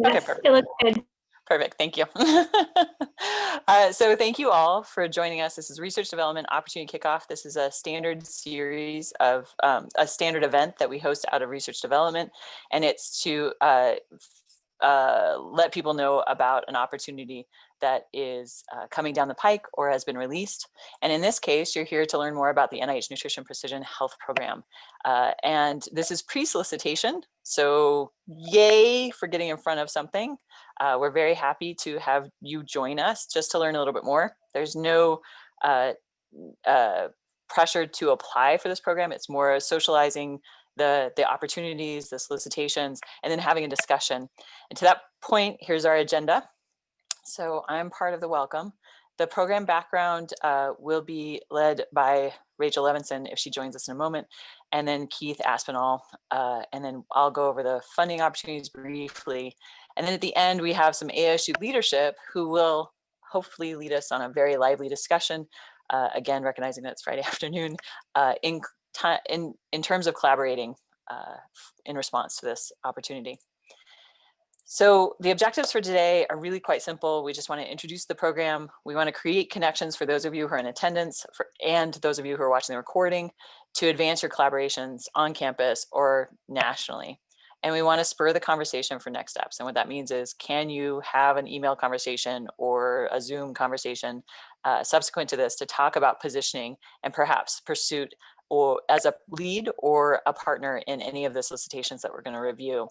Okay, Yes, perfect. it looks good. Perfect, thank you. So thank you all for joining us. This is Research Development Opportunity Kickoff. This is a standard series of a standard event that we host out of Research Development, and it's to let people know about an opportunity that is coming down the pike or has been released. And in this case, you're here to learn more about the NIH Nutrition Precision Health Program. And this is pre-solicitation, so yay for getting in front of something. We're very happy to have you join us just to learn a little bit more. There's no pressure to apply for this program. It's more socializing the opportunities, the solicitations, and then having a discussion. And to that point, here's our agenda. So I'm part of the welcome. The program background will be led by Rachel Levinson if she joins us in a moment, and then Keith Aspinall, and then I'll go over the funding opportunities briefly. And then at the end, we have some ASU leadership who will hopefully lead us on a very lively discussion, again, recognizing that it's Friday afternoon, in terms of collaborating in response to this opportunity. So the objectives for today are really quite simple. We just want to introduce the program. We want to create connections for those of you who are in attendance and those of you who are watching the recording to advance your collaborations on campus or nationally. And we want to spur the conversation for next steps. And what that means is, can you have an email conversation or a Zoom conversation subsequent to this to talk about positioning and perhaps pursuit or as a lead or a partner in any of the solicitations that we're going to review.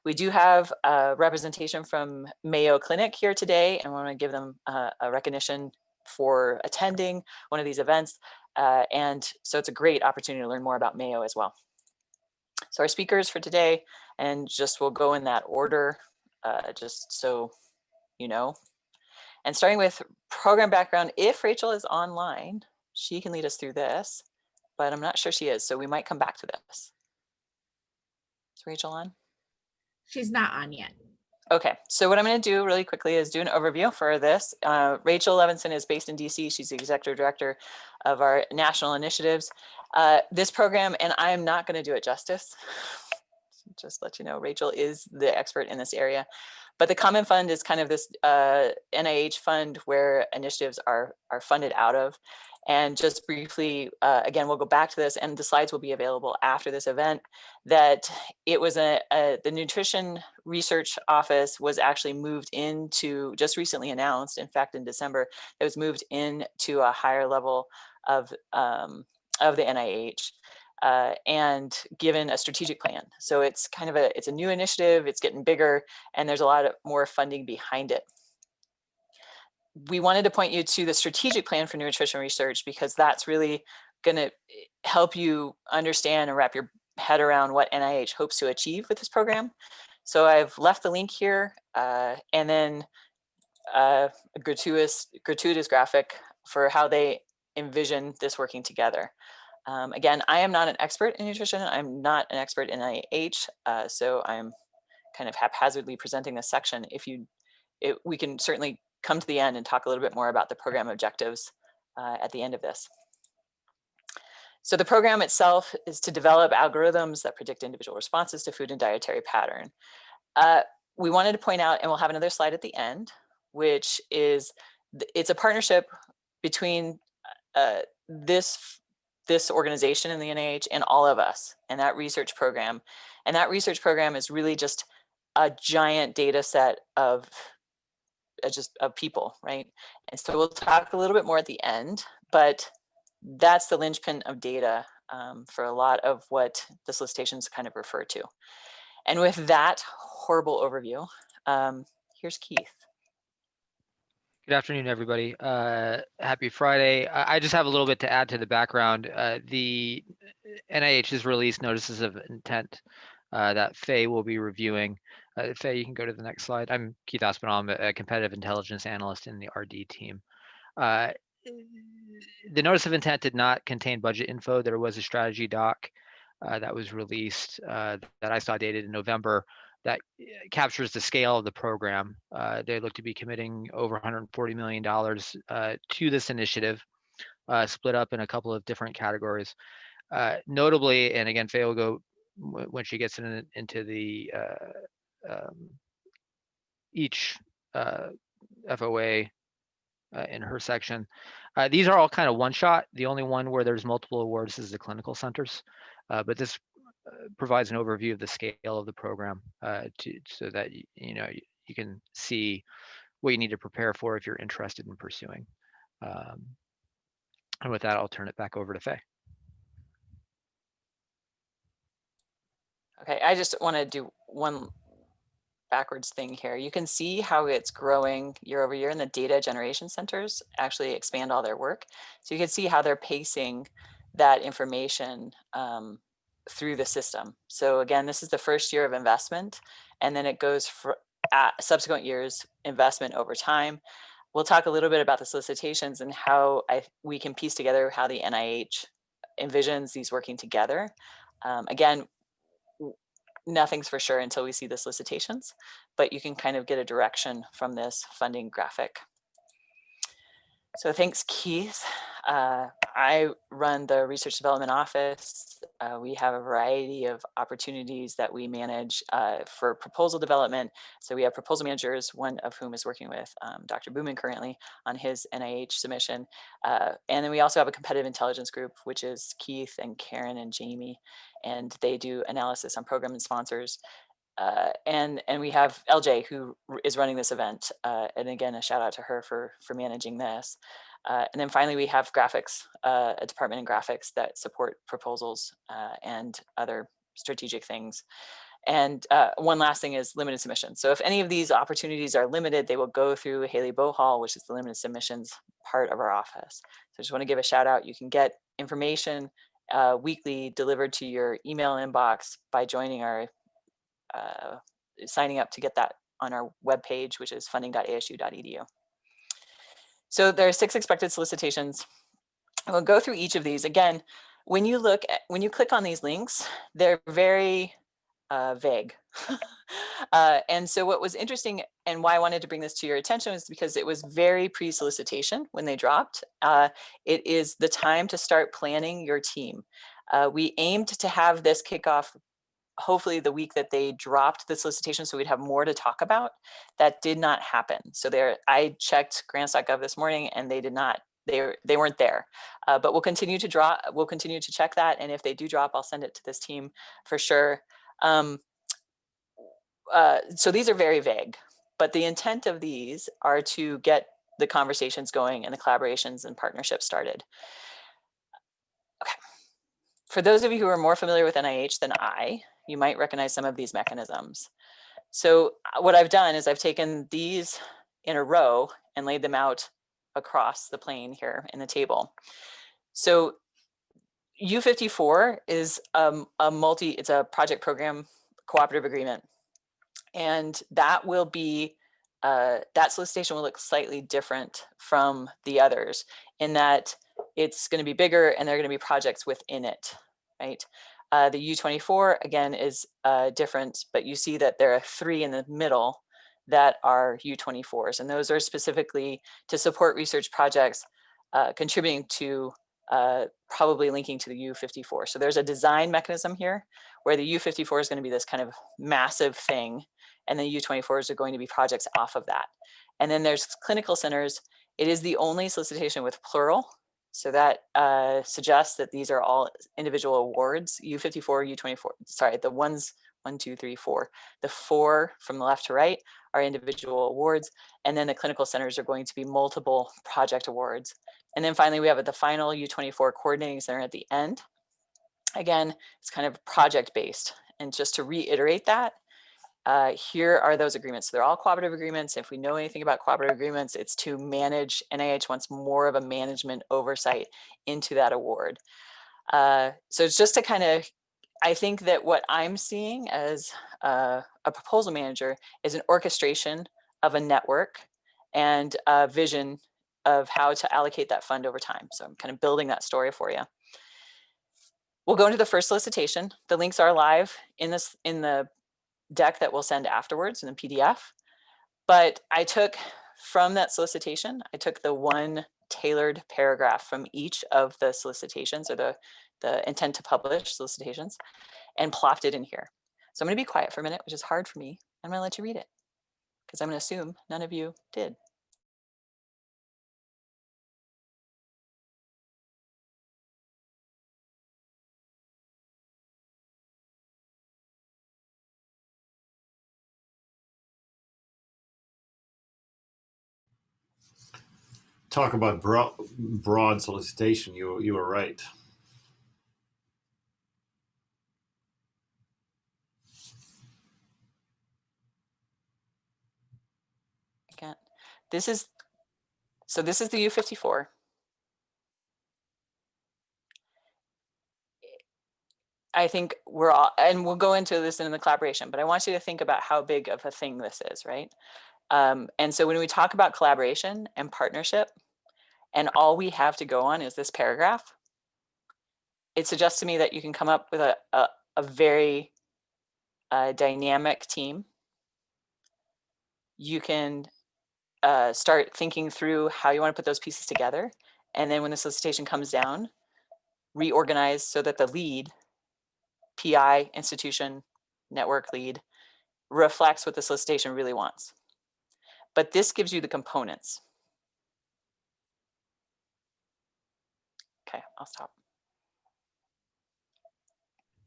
We do have a representation from Mayo Clinic here today, and I want to give them a recognition for attending one of these events. And so it's a great opportunity to learn more about Mayo as well. So our speakers for today, and just we'll go in that order, just so you know. And starting with program background, if Rachel is online, she can lead us through this, but I'm not sure she is, so we might come back to this. Is Rachel on? She's not on yet. Okay, so what I'm going to do really quickly is do an overview for this. Rachel Levinson is based in DC. She's the executive director of our national initiatives. This program, and I am not going to do it justice, just let you know, Rachel is the expert in this area. But the Common Fund is kind of this NIH fund where initiatives are funded out of. And just briefly, again, we'll go back to this, and the slides will be available after this event, that it was the Nutrition Research Office was actually moved into, just recently announced, in fact, in December, it was moved into a higher level of the NIH. And given a strategic plan. So it's kind of it's a new initiative, it's getting bigger, and there's a lot more funding behind it. We wanted to point you to the strategic plan for nutrition research because that's really going to help you understand and wrap your head around what NIH hopes to achieve with this program. So I've left the link here, and then a gratuitous graphic for how they envision this working together. Again, I am not an expert in nutrition. I'm not an expert in NIH, so I'm kind of haphazardly presenting this section. We can certainly come to the end and talk a little bit more about the program objectives at the end of this. So the program itself is to develop algorithms that predict individual responses to food and dietary pattern. We wanted to point out, and we'll have another slide at the end, which is it's a partnership between this organization in the NIH and all of us and that research program. And that research program is really just a giant data set of people, right? And so we'll talk a little bit more at the end, but that's the linchpin of data for a lot of what the solicitations kind of refer to. And with that horrible overview, here's Keith. Good afternoon, everybody. Happy Friday. I just have a little bit to add to the background. The NIH has released notices of intent that Faye will be reviewing. Faye, you can go to the next slide. I'm Keith Aspinall. I'm a competitive intelligence analyst in the RD team. The notice of intent did not contain budget info. There was a strategy doc that was released that I saw dated in November that captures the scale of the program. They look to be committing over $140 million to this initiative, split up in a couple of different categories. Notably, and again, Faye will go when she gets into the each FOA in her section. These are all kind of one shot. The only one where there's multiple awards is the clinical centers, but this provides an overview of the scale of the program so that you can see what you need to prepare for if you're interested in pursuing. And with that, I'll turn it back over to Faye. Okay, I just want to do one backwards thing here. You can see how it's growing year over year, and the data generation centers actually expand all their work. So you can see how they're pacing that information through the system. So again, this is the first year of investment, and then it goes for subsequent years investment over time. We'll talk a little bit about the solicitations and how we can piece together how the NIH envisions these working together. Again, nothing's for sure until we see the solicitations, but you can kind of get a direction from this funding graphic. So thanks, Keith. I run the research development office. We have a variety of opportunities that we manage for proposal development. So we have proposal managers, one of whom is working with Dr. Booman currently on his NIH submission. And then we also have a competitive intelligence group, which is Keith and Karen and Jamie, and they do analysis on program and sponsors. And we have LJ, who is running this event. And again, a shout out to her for managing this. And then finally, we have graphics, a department in graphics that support proposals and other strategic things. And one last thing is limited submissions. So if any of these opportunities are limited, they will go through Haley Bohall, which is the limited submissions part of our office. So I just want to give a shout out. You can get information weekly delivered to your email inbox by joining our signing up to get that on our webpage, which is funding.asu.edu. So there are 6 expected solicitations. We'll go through each of these. Again, when you click on these links, they're very vague. And so what was interesting and why I wanted to bring this to your attention is because it was very pre-solicitation when they dropped. It is the time to start planning your team. We aimed to have this kickoff hopefully the week that they dropped the solicitation so we'd have more to talk about. That did not happen. So I checked grants.gov this morning and they did not, they weren't there. But we'll continue to check that. And if they do drop, I'll send it to this team for sure. So these are very vague, but the intent of these are to get the conversations going and the collaborations and partnerships started. Okay. For those of you who are more familiar with NIH than you might recognize some of these mechanisms. So what I've done is I've taken these in a row and laid them out across the plane here in the table. So U54 is it's a project program cooperative agreement. And that will be, that solicitation will look slightly different from the others in that it's going to be bigger and there are going to be projects within it, right? The U24, again, is different, but you see that there are 3 in the middle that are U24s, and those are specifically to support research projects contributing to probably linking to the U54. So there's a design mechanism here where the U54 is going to be this kind of massive thing, and the U24s are going to be projects off of that. And then there's clinical centers. It is the only solicitation with plural. So that suggests that these are all individual awards, U54, U24, sorry, the ones, 1, 2, 3, 4. The 4 from the left to right are individual awards. And then the clinical centers are going to be multiple project awards. And then finally, we have the final U24 coordinating center at the end. Again, it's kind of project-based. And just to reiterate that, here are those agreements. So they're all cooperative agreements. If we know anything about cooperative agreements, it's to manage. NIH wants more of a management oversight into that award. So it's just to kind of, I think that what I'm seeing as a proposal manager is an orchestration of a network and a vision of how to allocate that fund over time. So I'm kind of building that story for you. We'll go into the first solicitation. The links are live in the deck that we'll send afterwards in the PDF. But I took from that solicitation, I took the one tailored paragraph from each of the solicitations or the intent to publish solicitations and plopped it in here. So I'm going to be quiet for a minute, which is hard for me. I'm going to let you read it. because I'm going to assume none of you did. Talk about broad solicitation. You were right. Again, this is this is the U54. I think we're all, and we'll go into this in the collaboration, but I want you to think about how big of a thing this is, right? And so when we talk about collaboration and partnership, and all we have to go on is this paragraph, it suggests to me that you can come up with a very dynamic team. You can start thinking through how you want to put those pieces together. And then when the solicitation comes down, reorganize so that the lead, PI, institution, network lead, reflects what the solicitation really wants. But this gives you the components. Okay, I'll stop.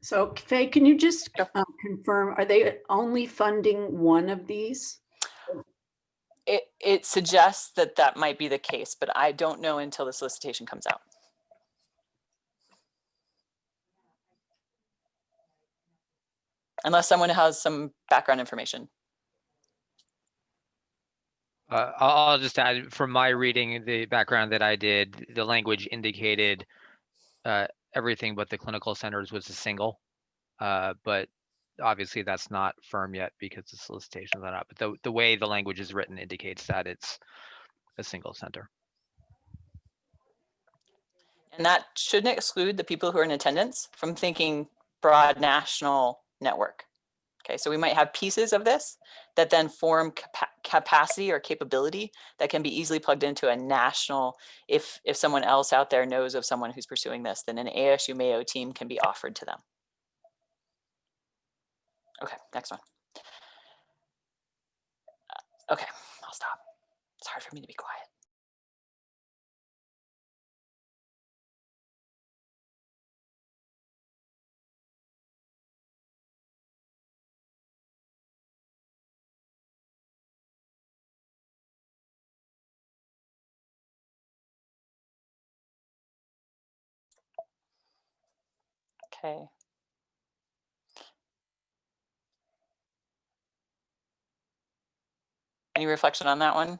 So Faye, can you just Sure. confirm, are they only funding one of these? It suggests that that might be the case, but I don't know until the solicitation comes out. Unless someone has some background information. I'll just add, from my reading, the background that I did, the language indicated everything but the clinical centers was a single, but obviously that's not firm yet because the solicitations are not. But the way the language is written indicates that it's a single center. And that shouldn't exclude the people who are in attendance from thinking broad national network. Okay, so we might have pieces of this that then form capacity or capability that can be easily plugged into a national, if someone else out there knows of someone who's pursuing this, then an ASU Mayo team can be offered to them. Okay, next one. Okay, I'll stop. It's hard for me to be quiet. Okay. Any reflection on that one?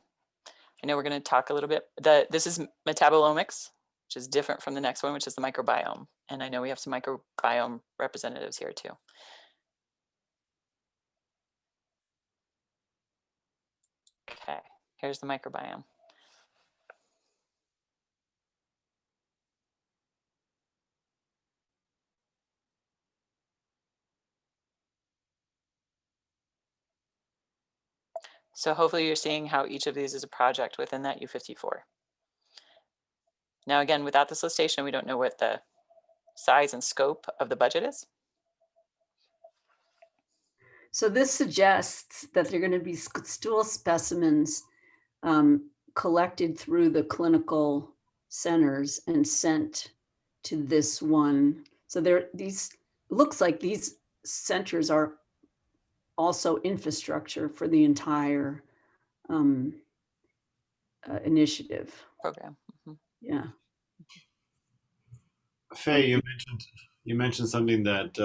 I know we're going to talk a little bit. This is metabolomics, which is different from the next one, which is the microbiome. And I know we have some microbiome representatives here too. Okay, here's the microbiome. So hopefully you're seeing how each of these is a project within that U54. Now, again, without the solicitation, we don't know what the size and scope of the budget is. So this suggests that they're going to be stool specimens collected through the clinical centers and sent to this one. So looks like these centers are also infrastructure for the entire initiative. Program. Yeah. Faye, you mentioned something that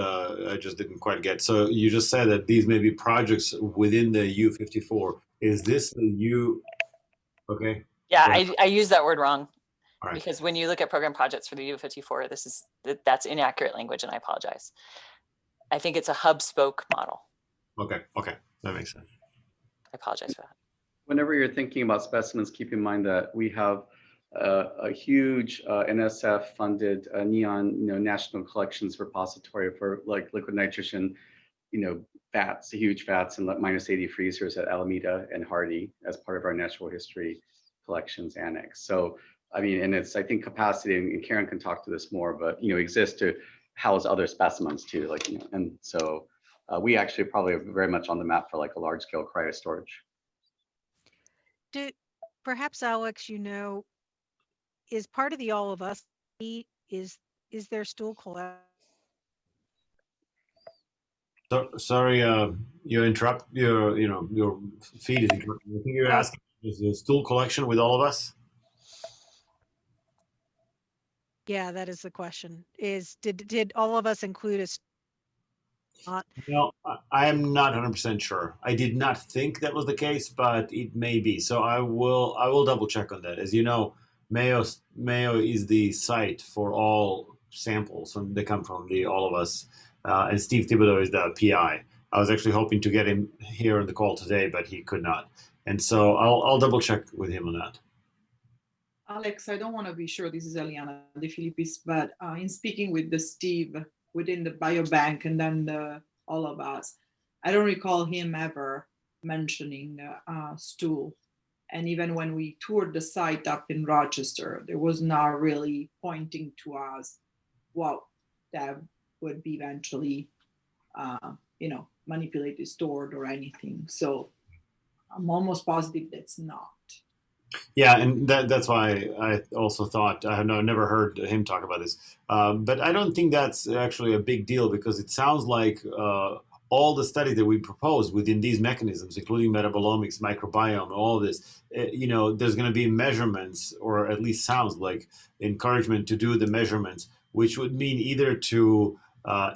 I just didn't quite get. So you just said that these may be projects within the U54. Is this the U? Okay. Yeah, Go ahead. I use that word wrong. All right. Because when you look at program projects for the U54, that's inaccurate language, and I apologize. I think it's a hub spoke model. Okay. That makes sense. I apologize for that. Whenever you're thinking about specimens, keep in mind that we have a huge NSF-funded NEON, National Collections Repository for like liquid nitrogen, fats, huge fats, and -80 freezers at Alameda and Hardy as part of our natural history collections annex. So, I mean, and it's, I think, capacity, and Karen can talk to this more, but exists to house other specimens too, and so we actually probably are very much on the map for like a large-scale cryo storage. Perhaps Alex, is part of the all of us is there stool collect? So, sorry, you interrupt. Your feed is interrupting. I think you're asking, is the stool collection with all of us? Yeah, that is the question. Did all of us include not? No, I am not 100% sure. I did not think that was the case, but it may be. So I will double check on that. As you know, Mayo is the site for all samples, and they come from the all of us. And Steve Thibodeau is the PI. I was actually hoping to get him here on the call today, but he could not. And so I'll double check with him on that. Alex, I don't want to be sure, this is Eliana De Filippis, but in speaking with the Steve within the biobank and then all of us, I don't recall him ever mentioning stool. And even when we toured the site up in Rochester, there was not really pointing to us what that would be eventually, manipulated, stored, or anything. So I'm almost positive that's not. Yeah, and that's why I also thought I have never heard him talk about this, but I don't think that's actually a big deal because it sounds like all the studies that we propose within these mechanisms, including metabolomics, microbiome, all of this, there's going to be measurements, or at least sounds like encouragement to do the measurements, which would mean either to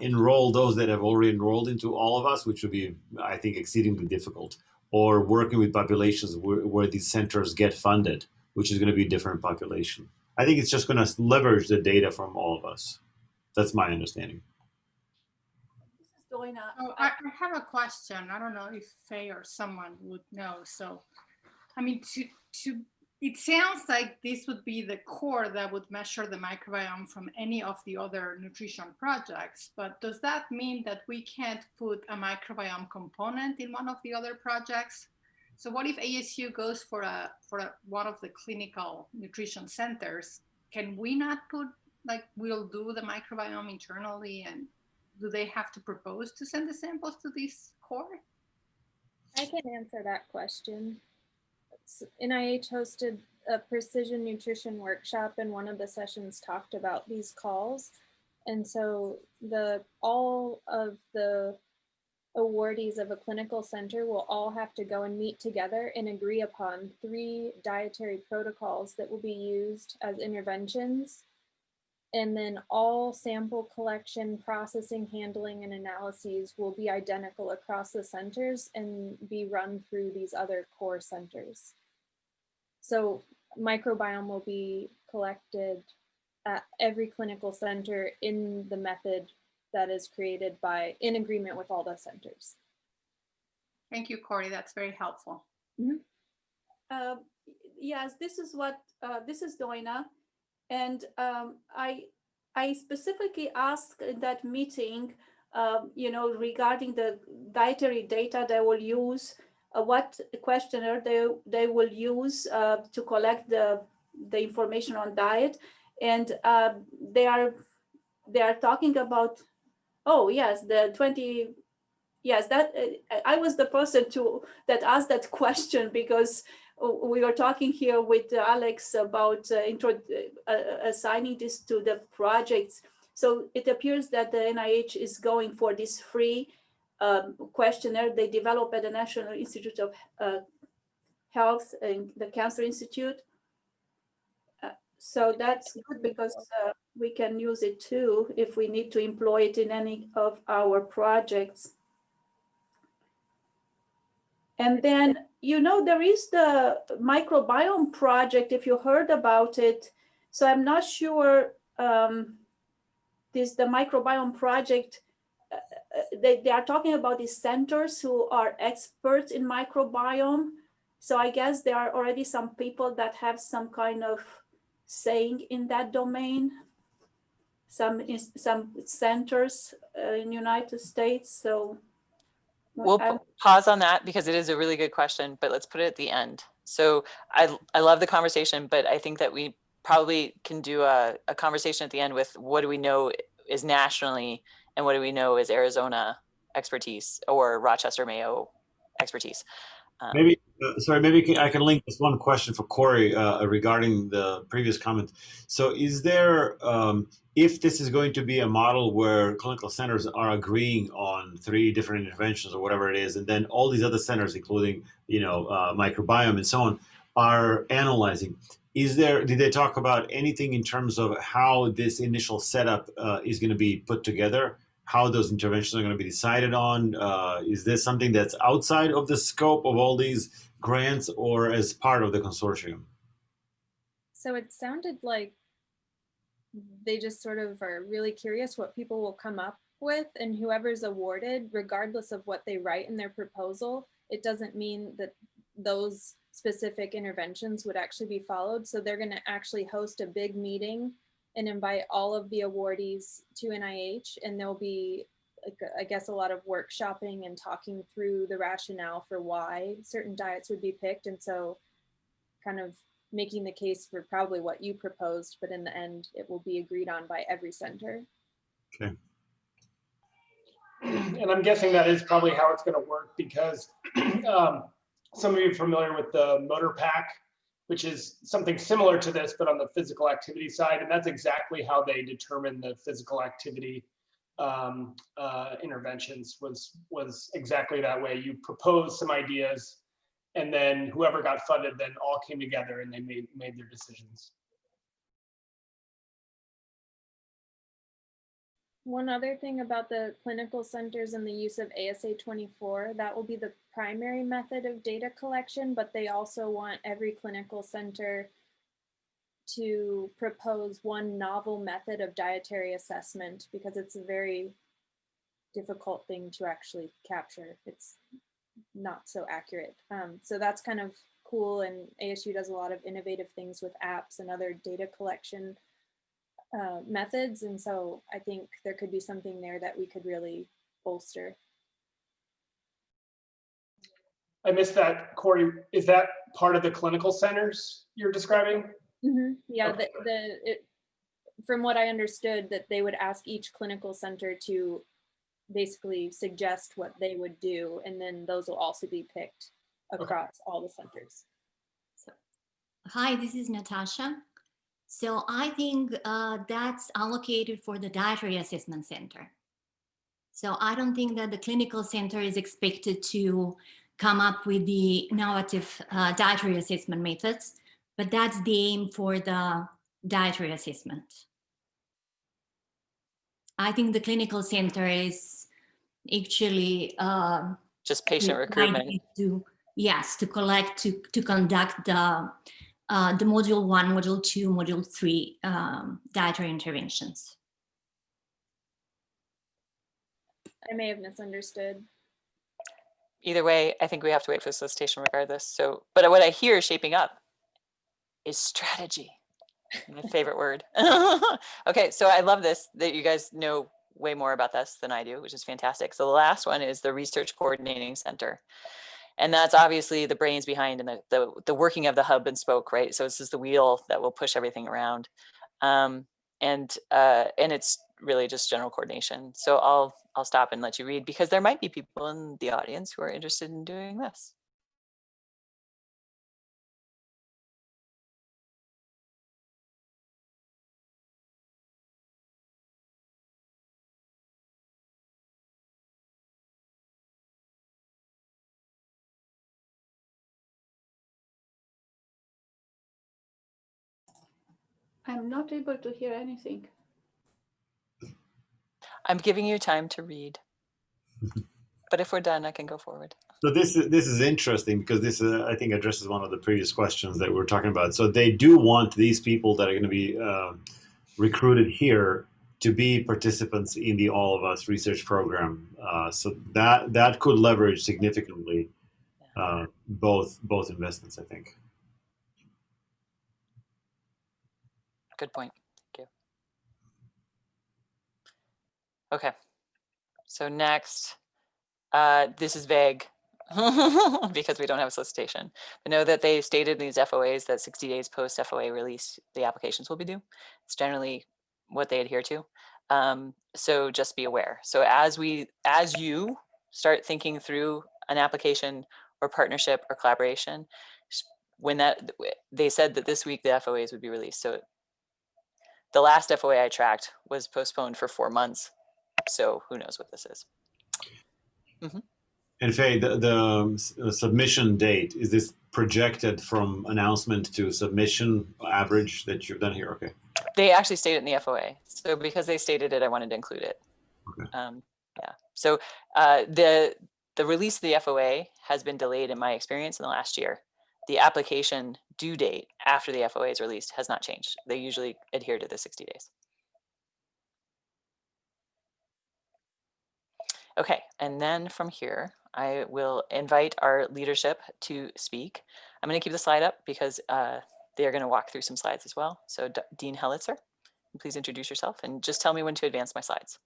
enroll those that have already enrolled into all of us, which would be, I think, exceedingly difficult, or working with populations where these centers get funded, which is going to be a different population. I think it's just going to leverage the data from all of us. That's my understanding. This is Doina. Oh, I have a question. I don't know if Faye or someone would know. So, I mean, it sounds like this would be the core that would measure the microbiome from any of the other nutrition projects. But does that mean that we can't put a microbiome component in one of the other projects? So what if ASU goes for one of the clinical nutrition centers? Can we not put, like, we'll do the microbiome internally, and do they have to propose to send the samples to this core? I can answer that question. NIH hosted a precision nutrition workshop, and one of the sessions talked about these calls. And so all of the awardees of a clinical center will all have to go and meet together and agree upon 3 dietary protocols that will be used as interventions. And then all sample collection, processing, handling, and analyses will be identical across the centers and be run through these other core centers. So microbiome will be collected at every clinical center in the method that is created in agreement with all the centers. Thank you, Corey. That's very helpful. Mm-hmm. Yes, this is Doina. And I specifically asked in that meeting, regarding the dietary data they will use, what questionnaire they will use to collect the information on diet, and they are talking about, oh yes, the 20. Yes, that I was the person that asked that question, because we were talking here with Alex about assigning this to the projects. So it appears that the NIH is going for this free questionnaire they developed at the National Institute of Health and the Cancer Institute. So that's good, because we can use it too if we need to employ it in any of our projects. And then, there is the microbiome project, if you heard about it. So I'm not sure, the microbiome project, they are talking about these centers who are experts in microbiome. So I guess there are already some people that have some kind of saying in that domain, some centers in United States. So we'll pause on that because it is a really good question, but let's put it at the end. So I love the conversation, but I think that we probably can do a conversation at the end with what do we know is nationally and what do we know is Arizona expertise or Rochester, Mayo expertise. Maybe, sorry, maybe I can link this one question for Corey regarding the previous comment. So is there, if this is going to be a model where clinical centers are agreeing on 3 different interventions or whatever it is, and then all these other centers, including, microbiome and so on, are analyzing, did they talk about anything in terms of how this initial setup is going to be put together? How those interventions are going to be decided on? Is this something that's outside of the scope of all these grants or as part of the consortium? So it sounded like they just sort of are really curious what people will come up with, and whoever's awarded, regardless of what they write in their proposal, it doesn't mean that those specific interventions would actually be followed. So they're going to actually host a big meeting and invite all of the awardees to NIH, and there'll be, I guess, a lot of workshopping and talking through the rationale for why certain diets would be picked. And so kind of making the case for probably what you proposed, but in the end, it will be agreed on by every center. Okay. And I'm guessing that is probably how it's going to work, because some of you are familiar with the motor pack, which is something similar to this, but on the physical activity side. And that's exactly how they determine the physical activity interventions was exactly that way. You propose some ideas, and then whoever got funded then all came together and they made their decisions. One other thing about the clinical centers and the use of ASA 24, that will be the primary method of data collection, but they also want every clinical center to propose one novel method of dietary assessment, because it's a very difficult thing to actually capture. It's not so accurate. So that's kind of cool, and ASU does a lot of innovative things with apps and other data collection methods. And so I think there could be something there that we could really bolster. I missed that, Corey. Is that part of the clinical centers you're describing? Mm-hmm. Yeah, Okay. From what I understood, that they would ask each clinical center to basically suggest what they would do, and then those will also be picked across all the centers. So, hi, this is Natasha. So I think that's allocated for the dietary assessment center. So I don't think that the clinical center is expected to come up with the innovative dietary assessment methods, but that's the aim for the dietary assessment. I think the clinical center is actually just patient recruitment. To collect, to conduct the module 1, module 2, module 3 dietary interventions. I may have misunderstood. Either way, I think we have to wait for solicitation regardless. So, but what I hear shaping up is strategy. My favorite word. Okay, so I love this, that you guys know way more about this than I do, which is fantastic. So the last one is the Research Coordinating Center. And that's obviously the brains behind and the working of the hub and spoke, right? So this is the wheel that will push everything around. And it's really just general coordination. So I'll stop and let you read, because there might be people in the audience who are interested in doing this. I'm not able to hear anything. I'm giving you time to read. But if we're done, I can go forward. So this is interesting, because this I think addresses one of the previous questions that we were talking about. So they do want these people that are going to be recruited here to be participants in the All of Us research program. So that could leverage significantly both investments, I think. Good point. Thank you. Okay. So next, this is vague because we don't have a solicitation. I know that they stated in these FOAs that 60 days post FOA release, the applications will be due. It's generally what they adhere to. So just be aware. So as you start thinking through an application or partnership or collaboration. When they said that this week the FOAs would be released. So the last FOA I tracked was postponed for 4 months. So who knows what this is. Mm-hmm. And Faye, the submission date, is this projected from announcement to submission average that you've done here? Okay. They actually stated in the FOA. So because they stated it, I wanted to include it. Okay. Yeah. So the release of the FOA has been delayed in my experience in the last year. The application due date after the FOA is released has not changed. They usually adhere to the 60 days. Okay, and then from here, I will invite our leadership to speak. I'm going to keep the slide up because they are going to walk through some slides as well. So Dean Hellitzer, please introduce yourself and just tell me when to advance my slides.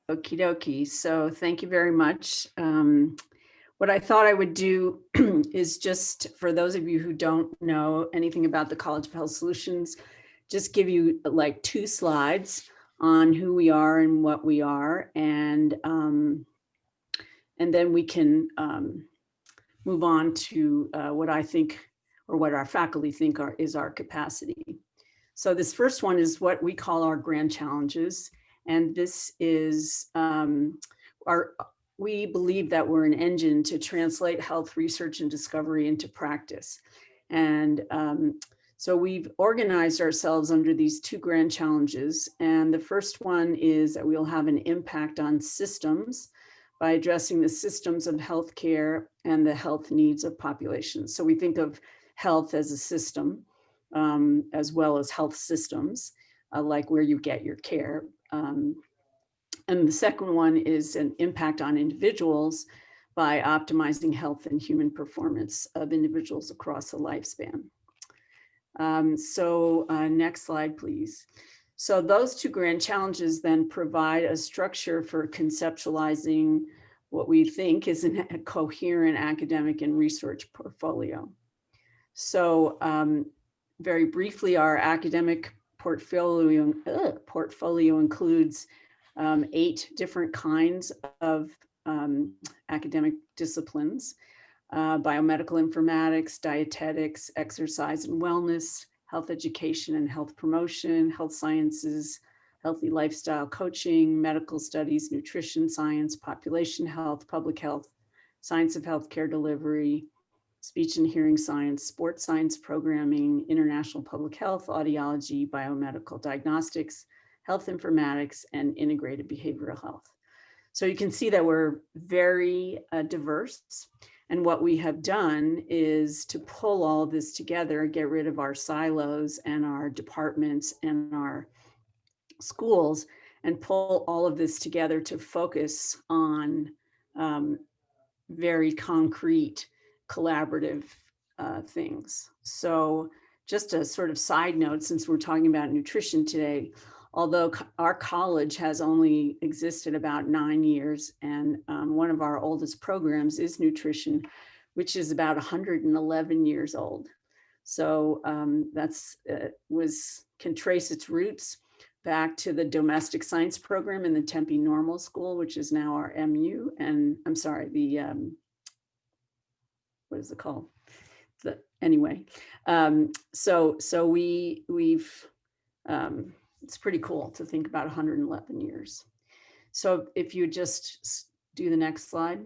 Okie dokie. So thank you very much. What I thought I would do is just for those of you who don't know anything about the College of Health Solutions, just give you like 2 slides on who we are and what we are, and then we can move on to what I think, or what our faculty think is our capacity. So this first one is what we call our grand challenges. And this is we believe that we're an engine to translate health research and discovery into practice. And so we've organized ourselves under these 2 grand challenges. And the first one is that we'll have an impact on systems by addressing the systems of healthcare and the health needs of populations. So we think of health as a system, as well as health systems, like where you get your care. And the second one is an impact on individuals by optimizing health and human performance of individuals across the lifespan. Next slide, please. So those 2 grand challenges then provide a structure for conceptualizing what we think is a coherent academic and research portfolio. So very briefly, our academic portfolio includes 8 different kinds of academic disciplines: biomedical informatics, dietetics, exercise and wellness, health education and health promotion, health sciences, healthy lifestyle coaching, medical studies, nutrition science, population health, public health, science of healthcare delivery, speech and hearing science, sports science programming, international public health, audiology, biomedical diagnostics, health informatics, and integrated behavioral health. So you can see that we're very diverse. And what we have done is to pull all this together, get rid of our silos and our departments and our schools, and pull all of this together to focus on very concrete collaborative things. So just a sort of side note, since we're talking about nutrition today, although our college has only existed about 9 years, and one of our oldest programs is nutrition, which is about 111 years old. So that's can trace its roots back to the domestic science program in the Tempe Normal School, which is now our MU, and I'm sorry, the what is it called? Anyway, so we've it's pretty cool to think about 111 years. So if you just do the next slide.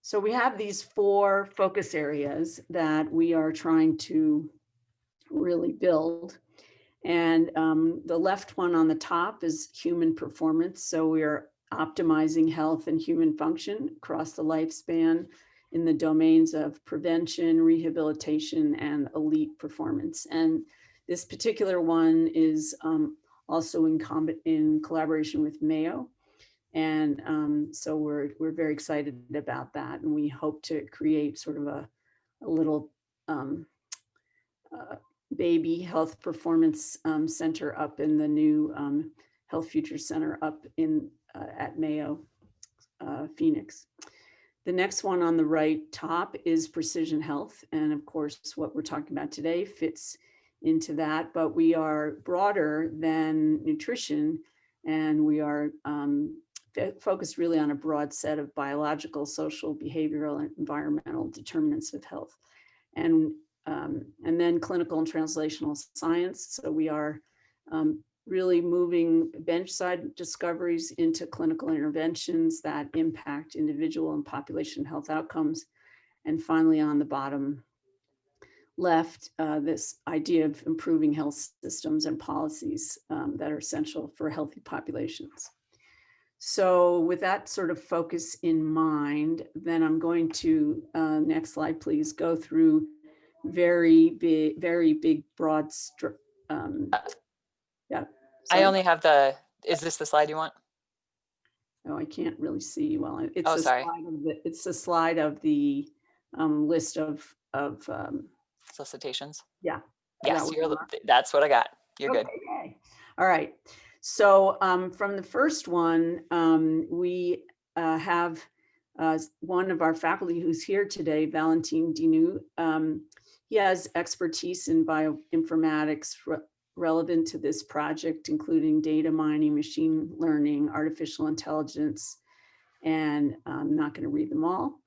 So we have these 4 focus areas that we are trying to really build. And the left one on the top is human performance. So we are optimizing health and human function across the lifespan in the domains of prevention, rehabilitation, and elite performance. And this particular one is also in collaboration with Mayo. And so we're very excited about that. And we hope to create sort of a little baby health performance center up in the new Health Future Center up in at Mayo, Phoenix. The next one on the right top is precision health. And of course, what we're talking about today fits into that, but we are broader than nutrition And we are focused really on a broad set of biological, social, behavioral, and environmental determinants of health. And then clinical and translational science. So we are really moving bench-side discoveries into clinical interventions that impact individual and population health outcomes. And finally, on the bottom left, this idea of improving health systems and policies that are essential for healthy populations. So with that sort of focus in mind, then I'm going to, next slide, please, go through very big, broad, yeah. I only have the, is this the slide you want? Oh, I can't really see well. It's Oh, a sorry. slide of the, it's a slide of the list of Solicitations. yeah. Yes, that's what I got. You're good. Okay. All right. So from the first one, we have one of our faculty who's here today, Valentin Dinu. He has expertise in bioinformatics relevant to this project, including data mining, machine learning, artificial intelligence, and I'm not going to read them all.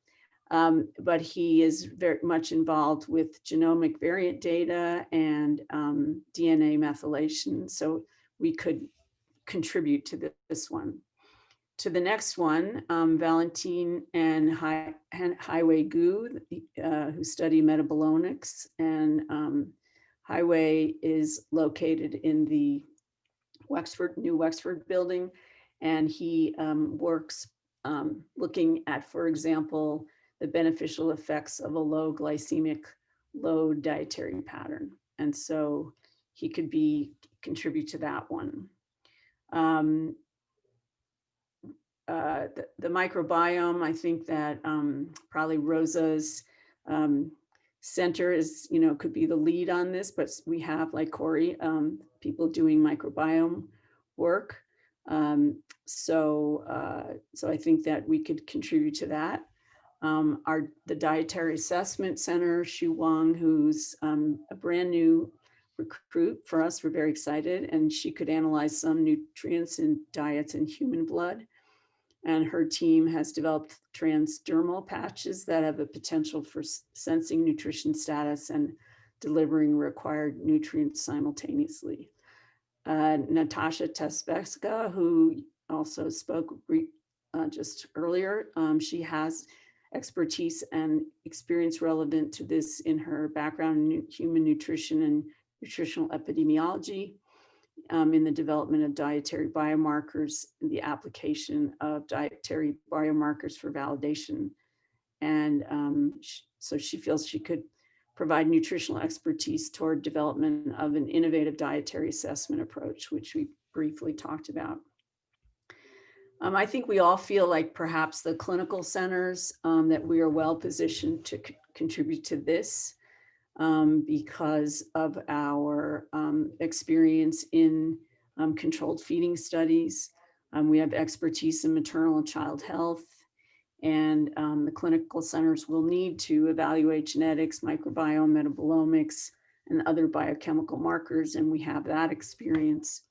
But he is very much involved with genomic variant data and DNA methylation. So we could contribute to this one. To the next one, Valentin and Highway Gu, who study metabolomics, and Highway is located in the New Wexford building, and he works looking at, for example, the beneficial effects of a low glycemic, low dietary pattern. And so he could contribute to that one. The microbiome, I think that probably Rosa's center is, could be the lead on this, but we have, like Corey, people doing microbiome work. So I think that we could contribute to that. The Dietary Assessment Center, Xu Wang, who's a brand new recruit for us, we're very excited, and she could analyze some nutrients in diets in human blood. And her team has developed transdermal patches that have a potential for sensing nutrition status and delivering required nutrients simultaneously. Natasha Tesbeska, who also spoke just earlier, she has expertise and experience relevant to this in her background in human nutrition and nutritional epidemiology, in the development of dietary biomarkers and the application of dietary biomarkers for validation. And so she feels she could provide nutritional expertise toward development of an innovative dietary assessment approach, which we briefly talked about. I think we all feel like perhaps the clinical centers that we are well positioned to contribute to this because of our experience in controlled feeding studies. We have expertise in maternal and child health, and the clinical centers will need to evaluate genetics, microbiome, metabolomics, and other biochemical markers, and we have that experience.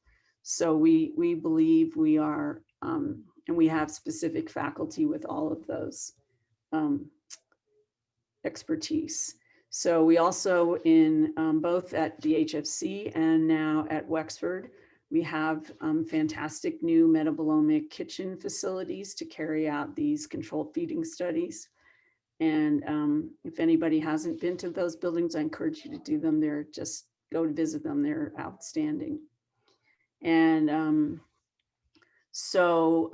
So we believe we are, and we have specific faculty with all of those expertise. So we also in both at the HFC and now at Wexford, we have fantastic new metabolomic kitchen facilities to carry out these controlled feeding studies. And if anybody hasn't been to those buildings, I encourage you to do them. Just go to visit them. They're outstanding. And so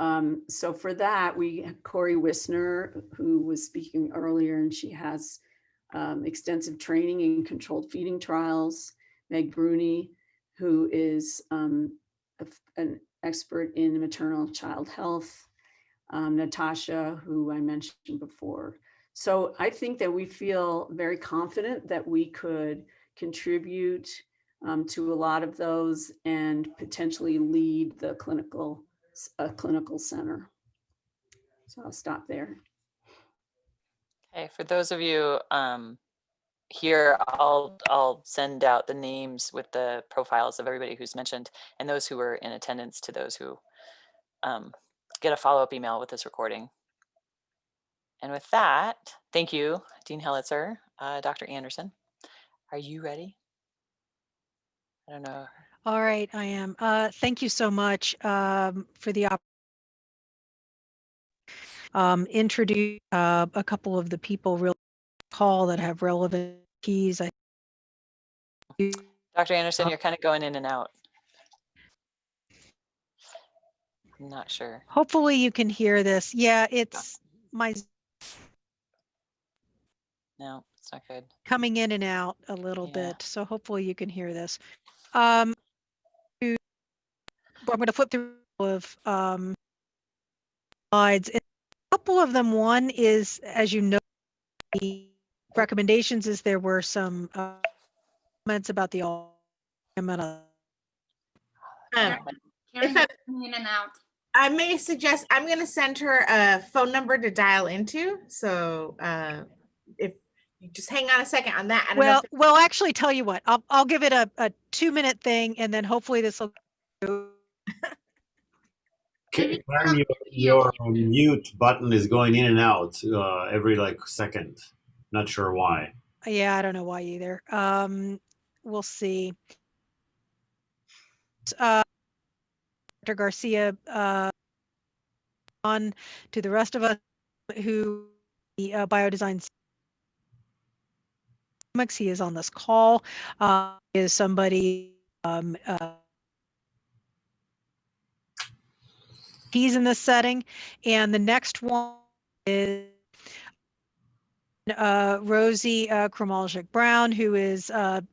for that, Corey Wisner, who was speaking earlier, and she has extensive training in controlled feeding trials. Meg Bruni, who is an expert in maternal and child health. Natasha, who I mentioned before. So I think that we feel very confident that we could contribute to a lot of those and potentially lead the clinical center. So I'll stop there. Okay, for those of you here, I'll send out the names with the profiles of everybody who's mentioned and those who were in attendance to those who get a follow-up email with this recording. And with that, thank you, Dean Hellitzer. Dr. Anderson, are you ready? I don't know. All right, I am. Thank you so much for the introduce a couple of the people really call that have relevant keys. Dr. Anderson, you're kind of going in and out. I'm not sure. Hopefully you can hear this. Yeah, it's my No, it's not good. coming in and out a little Yeah. bit. So hopefully you can hear this. I'm going to flip through of slides. A couple of them. One is, as you know, the recommendations is there were some comments about the If I, in and out. I may suggest I'm going to send her a phone number to dial into. So if you just hang on a second on that. I don't know Well, actually, tell you what, I'll give it a 2-minute thing, and then hopefully this will. Karen, your mute button is going in and out every like second. Not sure why. Yeah, I don't know why either. We'll see. Dr. Garcia, on to the rest of us who the biodesign. He is on this call. Is somebody he's in this setting, and the next one is Rosie Kromalczyk Brown, who is a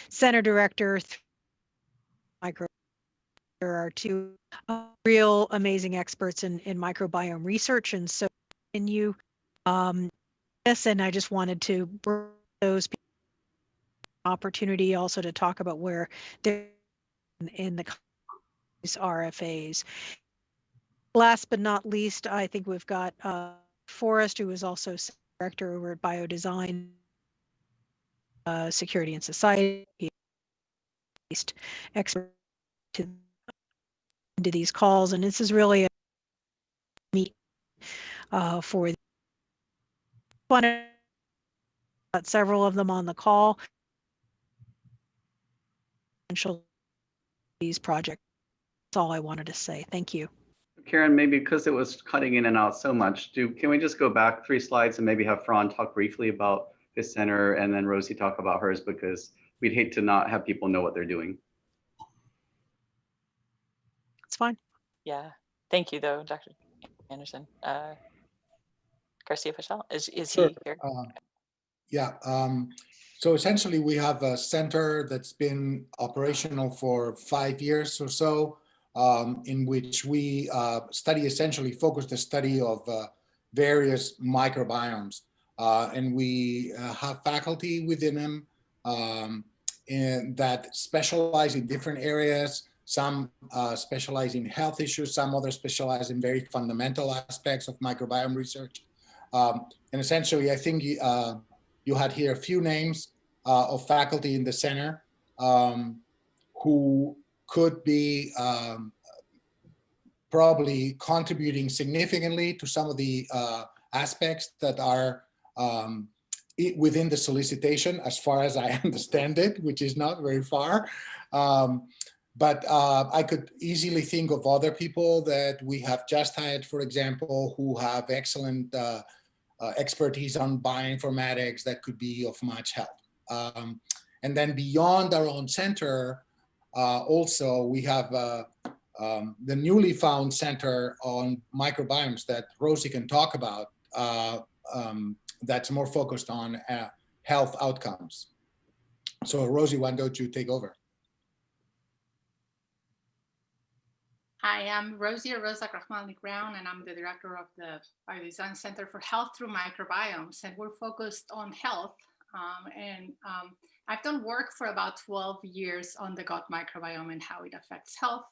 center director. There are two real amazing experts in microbiome research, and so can you this, and I just wanted to bring those people opportunity also to talk about where they're in the RFAs. Last but not least, I think we've got Forrest, who is also director over at Biodesign, Security and Society. He's expert into these calls, and this is really a meet for several of them on the call. These projects. That's all I wanted to say. Thank you. Karen, maybe because it was cutting in and out so much, can we just go back 3 slides and maybe have Fran talk briefly about his center and then Rosie talk about hers, because we'd hate to not have people know what they're doing. It's fine. Yeah. Thank you, though, Dr. Anderson. Garcia Fischel, is Sure. he here? Yeah. So essentially, we have a center that's been operational for 5 years or so, in which we essentially focus the study of various microbiomes. And we have faculty within them and that specialize in different areas. Some specialize in health issues, some others specialize in very fundamental aspects of microbiome research. And essentially, I think you had here a few names of faculty in the center who could be probably contributing significantly to some of the aspects that are within the solicitation, as far as I understand it, which is not very far. But I could easily think of other people that we have just hired, for example, who have excellent expertise on bioinformatics that could be of much help. And then beyond our own center, also we have the newly found Center on Microbiomes that Rosie can talk about, that's more focused on health outcomes. So Rosie, why don't you take over? Hi, I'm Rosie Rosa Krachmalnik Brown, and I'm the director of the Biodesign Center for Health Through Microbiomes, and we're focused on health. I've done work for about 12 years on the gut microbiome and how it affects health.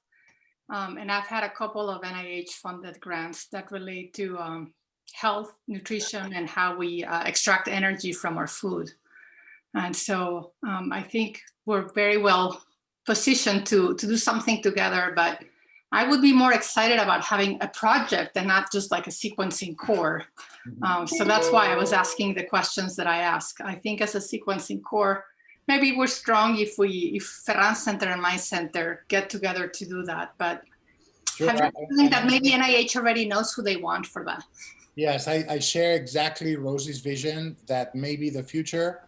And I've had a couple of NIH-funded grants that relate to health, nutrition, and how we extract energy from our food. And so I think we're very well position to do something together, but I would be more excited about having a project and not just like a sequencing core. So that's why I was asking the questions that I ask. I think as a sequencing core, maybe we're strong if Ferran Center and my center get together to do that. But Sure, have you feeling that maybe NIH already knows who they want for that? Yes, I share exactly Rosie's vision that maybe the future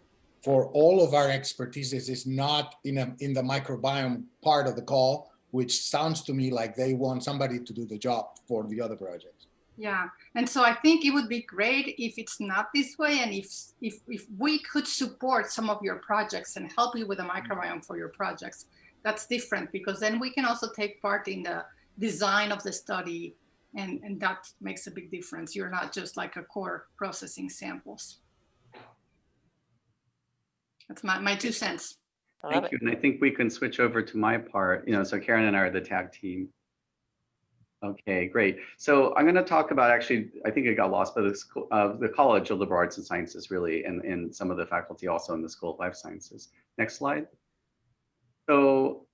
for all of our expertises is not in the microbiome part of the call, which sounds to me like they want somebody to do the job for the other projects. Yeah, and so I think it would be great if it's not this way, and if we could support some of your projects and help you with the microbiome for your projects. That's different, because then we can also take part in the design of the study, and that makes a big difference. You're not just like a core processing samples. That's my 2 cents. Thank you. And I think we can switch over to my part. So Karen and I are the tag team. Okay, great. So I'm going to talk about, actually, I think it got lost, but the College of Liberal Arts and Sciences, really, and some of the faculty also in the School of Life Sciences. Next slide. So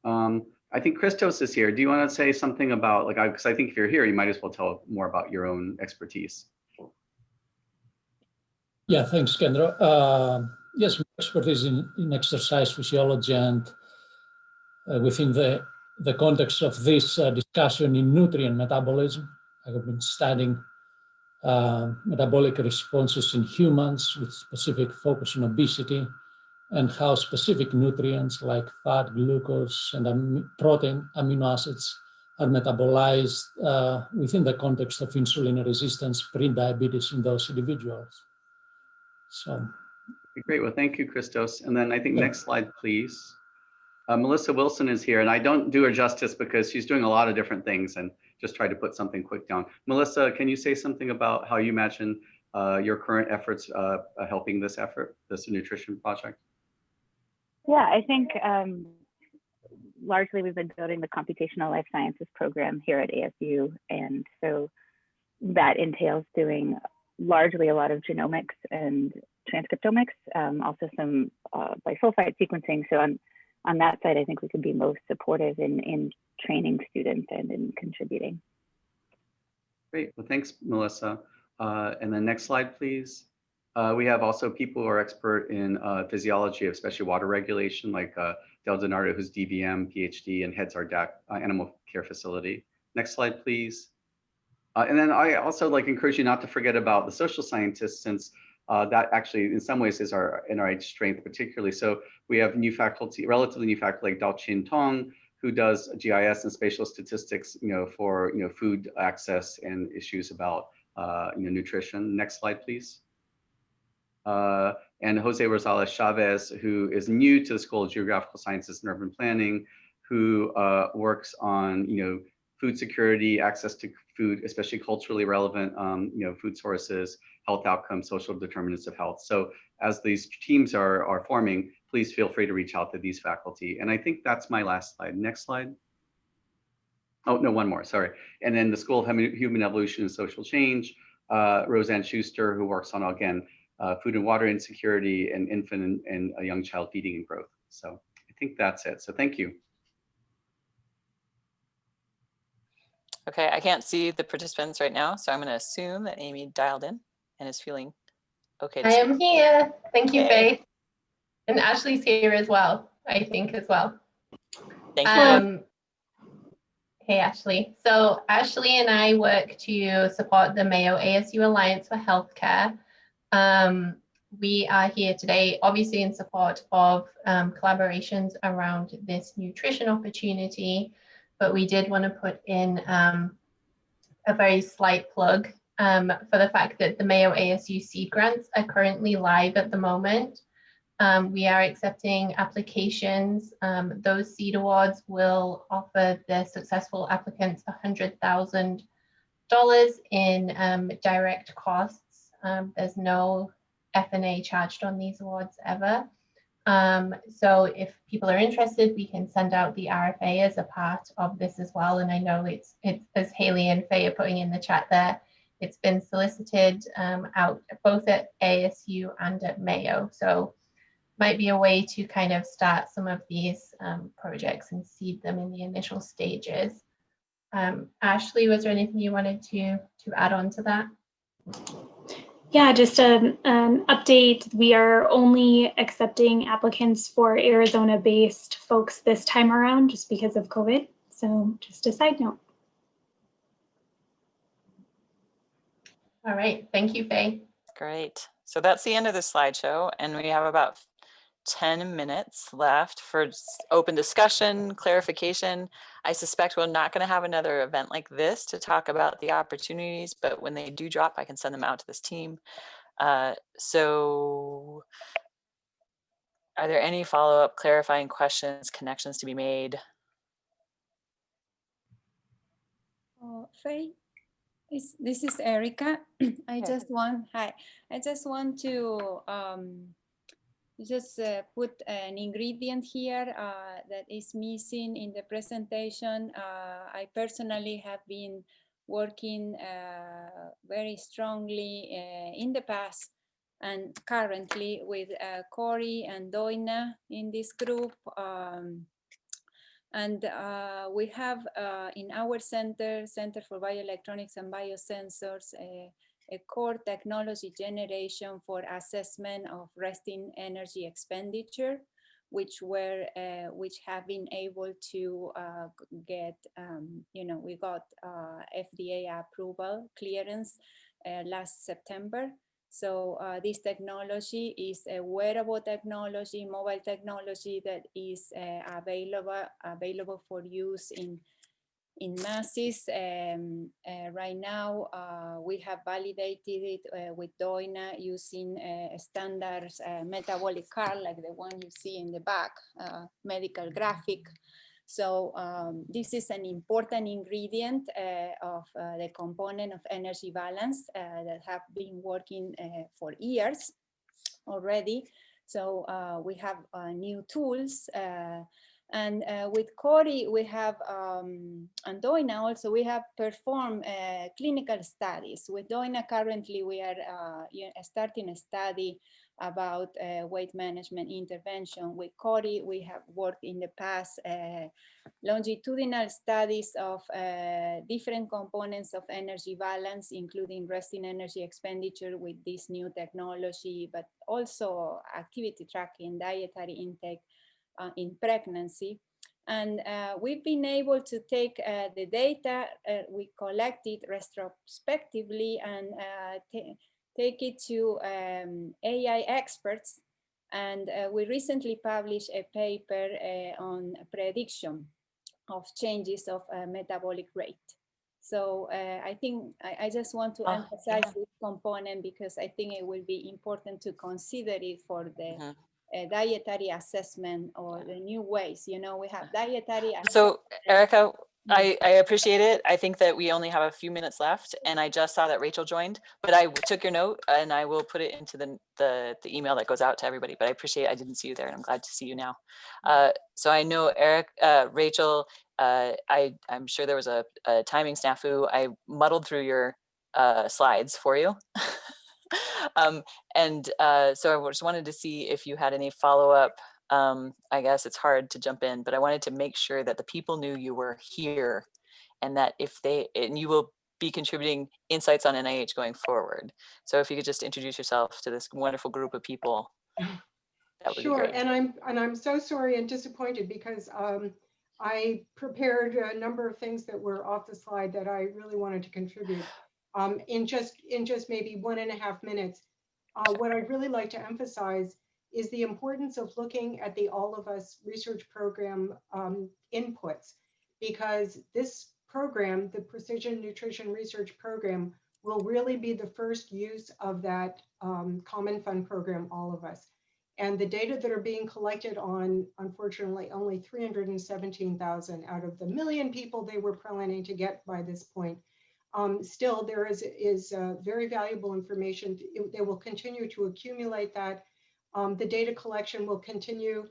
I think Christos is here. Do you want to say something about, because I think if you're here, you might as well tell more about your own expertise. Yeah, thanks, Kendra. Yes, my expertise in exercise physiology, and within the context of this discussion in nutrient metabolism, I have been studying metabolic responses in humans with specific focus on obesity, and how specific nutrients like fat, glucose, and protein, amino acids are metabolized within the context of insulin resistance, pre-diabetes in those individuals. So. Great, well, thank you, Christos. And then I think next slide, please. Melissa Wilson is here, and I don't do her justice because she's doing a lot of different things, and just try to put something quick down. Melissa, can you say something about how you imagine your current efforts helping this effort, this nutrition project? Yeah, I think largely we've been building the computational life sciences program here at ASU. And so that entails doing largely a lot of genomics and transcriptomics, also some bisulfite sequencing. So on that side, I think we could be most supportive in training students and in contributing. Great, well, thanks, Melissa. And then next slide, please. We have also people who are expert in physiology, especially water regulation, like Del Donardo, who's DVM, PhD, and heads our DAC animal care facility. Next slide, please. And then I also encourage you not to forget about the social scientists, since that actually in some ways is our NIH strength particularly. So we have new faculty, relatively new faculty like Dao-Chin Tong, who does GIS and spatial statistics, for food access and issues about nutrition. Next slide, please. And Jose Rosales Chavez, who is new to the School of Geographical Sciences and Urban Planning, who works on food security, access to food, especially culturally relevant food sources, health outcomes, social determinants of health. So as these teams are forming, please feel free to reach out to these faculty. And I think that's my last slide. Next slide. Oh, no, one more, sorry. And then the School of Human Evolution and Social Change, Roseanne Schuster, who works on, again, food and water insecurity and infant and young child feeding and growth. So I think that's it. So thank you. Okay, I can't see the participants right now, so I'm going to assume that Amy dialed in and is feeling okay. I am here. Thank you, Faith. And Ashley's here as well, I think, as well. Thank you. Hey, Ashley. So Ashley and I work to support the Mayo ASU Alliance for Healthcare. We are here today, obviously, in support of collaborations around this nutrition opportunity, but we did want to put in a very slight plug for the fact that the Mayo ASU seed grants are currently live at the moment. We are accepting applications. Those seed awards will offer the successful applicants $100,000 in direct costs. There's no F&A charged on these awards ever. So if people are interested, we can send out the RFA as a part of this as well. And I know it's as Haley and Faye are putting in the chat there, it's been solicited out both at ASU and at Mayo. So might be a way to kind of start some of these projects and seed them in the initial stages. Ashley, was there anything you wanted to add on to that? Yeah, just an update. We are only accepting applicants for Arizona-based folks this time around just because of COVID. So just a side note. All right, thank you, Faye. Great. So that's the end of the slideshow, and we have about 10 minutes left for open discussion, clarification. I suspect we're not going to have another event like this to talk about the opportunities, but when they do drop, I can send them out to this team. So are there any follow-up clarifying questions, connections to be made? Faye, this is Erica. I just want to just put an ingredient here that is missing in the presentation. I personally have been working very strongly in the past and currently with Corey and Doina in this group. And we have in our Center for Bioelectronics and Biosensors, a core technology generation for assessment of resting energy expenditure, which have been able to get, we got FDA approval clearance last September. So this technology is a wearable technology, mobile technology that is available for use in masses. Right now, we have validated it with Doina using a standard metabolic card like the one you see in the back, medical graphic. So this is an important ingredient of the component of energy balance that have been working for years already. So we have new tools. And with Corey, we have, and Doina also, we have performed clinical studies. With Doina, currently, we are starting a study about weight management intervention. With Corey, we have worked in the past longitudinal studies of different components of energy balance, including resting energy expenditure with this new technology, but also activity tracking, dietary intake in pregnancy. And we've been able to take the data we collected retrospectively and take it to AI experts. And we recently published a paper on prediction of changes of metabolic rate. So I think I just want to emphasize this component because I think it will be important to consider it for the dietary assessment or the new ways. You know, we have dietary assessment. So Erica, I appreciate it. I think that we only have a few minutes left, and I just saw that Rachel joined, but I took your note and I will put it into the email that goes out to everybody. But I appreciate I didn't see you there, and I'm glad to see you now. So I know Rachel, I'm sure there was a timing snafu. I muddled through your slides for you. So I just wanted to see if you had any follow-up. I guess it's hard to jump in, but I wanted to make sure that the people knew you were here and that and you will be contributing insights on NIH going forward. So if you could just introduce yourself to this wonderful group of people, that would be great. And I'm so sorry and disappointed because I prepared a number of things that were off the slide that I really wanted to contribute. In just maybe 1.5 minutes, what I'd really like to emphasize is the importance of looking at the All of Us research program inputs, because this program, the Precision Nutrition Research Program, will really be the first use of that Common Fund program, All of Us. And the data that are being collected on, unfortunately, only 317,000 out of the million people they were planning to get by this point. Still, there is very valuable information. They will continue to accumulate that. The data collection will continue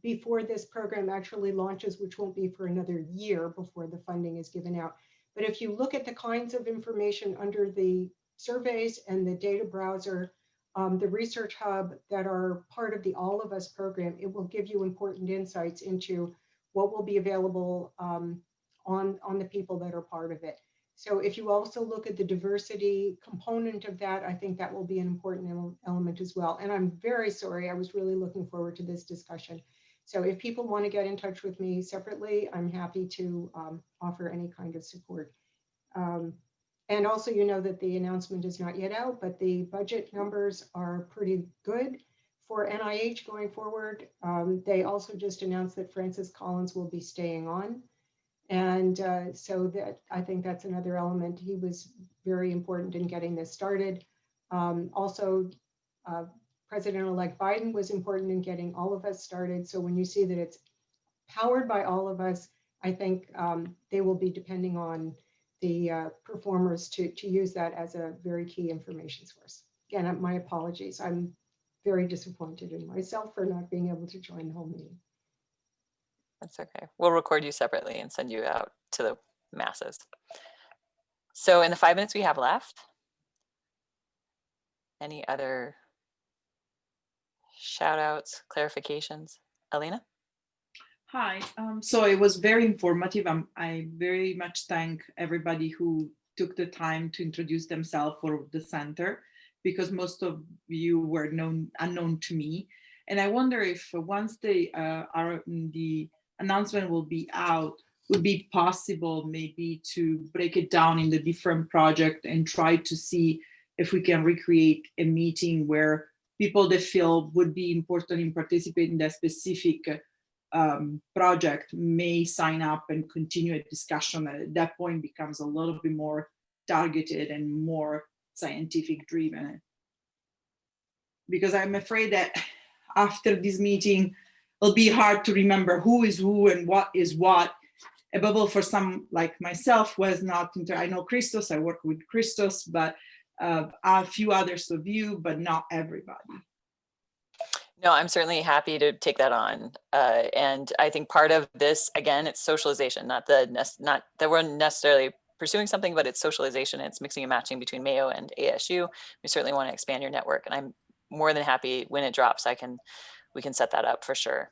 before this program actually launches, which won't be for another year before the funding is given out. But if you look at the kinds of information under the surveys and the data browser, the research hub that are part of the All of Us program, it will give you important insights into what will be available on the people that are part of it. So if you also look at the diversity component of that, I think that will be an important element as well. And I'm very sorry, I was really looking forward to this discussion. So if people want to get in touch with me separately, I'm happy to offer any kind of support. And also, you know that the announcement is not yet out, but the budget numbers are pretty good for NIH going forward. They also just announced that Francis Collins will be staying on. And so that I think that's another element. He was very important in getting this started. Also, President-elect Biden was important in getting All of Us started. So when you see that it's powered by All of Us, I think they will be depending on the performers to use that as a very key information source. Again, my apologies. I'm very disappointed in myself for not being able to join the whole meeting. That's okay. We'll record you separately and send you out to the masses. So in the 5 minutes we have left, any other shout outs, clarifications? Alina? Hi, so it was very informative. I very much thank everybody who took the time to introduce themselves for the center, because most of you were unknown to me. And I wonder if once the announcement will be out, would be possible maybe to break it down in the different project and try to see if we can recreate a meeting where people that feel would be important in participating in that specific project may sign up and continue a discussion that at that point becomes a little bit more targeted and more scientific driven. Because I'm afraid that after this meeting, it'll be hard to remember who is who and what is what. Above all, for some like myself who has not, I know Christos, I work with Christos, but a few others of you, but not everybody. No, I'm certainly happy to take that on. And I think part of this, again, it's socialization, not that we're necessarily pursuing something, but it's socialization. It's mixing and matching between Mayo and ASU. We certainly want to expand your network, and I'm more than happy when it drops. We can set that up for sure.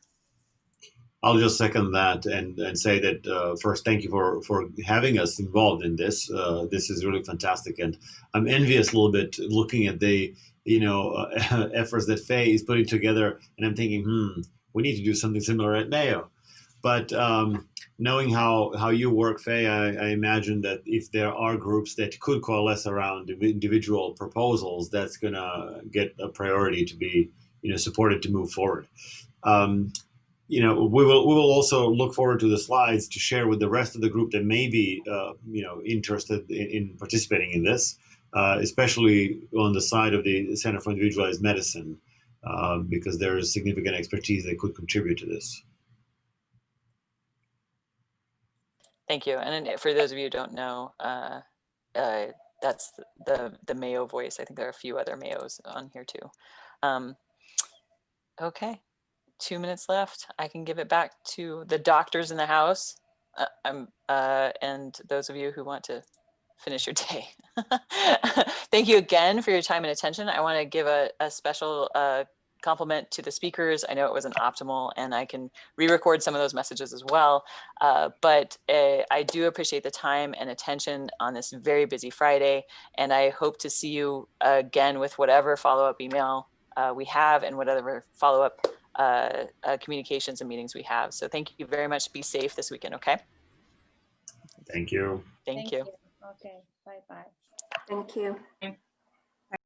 I'll just second that and say that first, thank you for having us involved in this. This is really fantastic, and I'm envious a little bit looking at the efforts that Faye is putting together, and I'm thinking, we need to do something similar at Mayo. But knowing how you work, Faye, I imagine that if there are groups that could coalesce around individual proposals, that's gonna get a priority to be supported to move forward. We will also look forward to the slides to share with the rest of the group that may be interested in participating in this, especially on the side of the Center for Individualized Medicine, because there is significant expertise that could contribute to this. Thank you. And for those of you who don't know, that's the Mayo voice. I think there are a few other Mayos on here too. Okay. 2 minutes left. I can give it back to the doctors in the house and those of you who want to finish your day. Thank you again for your time and attention. I want to give a special compliment to the speakers. I know it wasn't optimal, and I can re-record some of those messages as well. But I do appreciate the time and attention on this very busy Friday, and I hope to see you again with whatever follow-up email we have and whatever follow-up communications and meetings we have. So thank you very much. Be safe this weekend, okay? Thank you. Thank you. Okay, bye-bye. Thank you.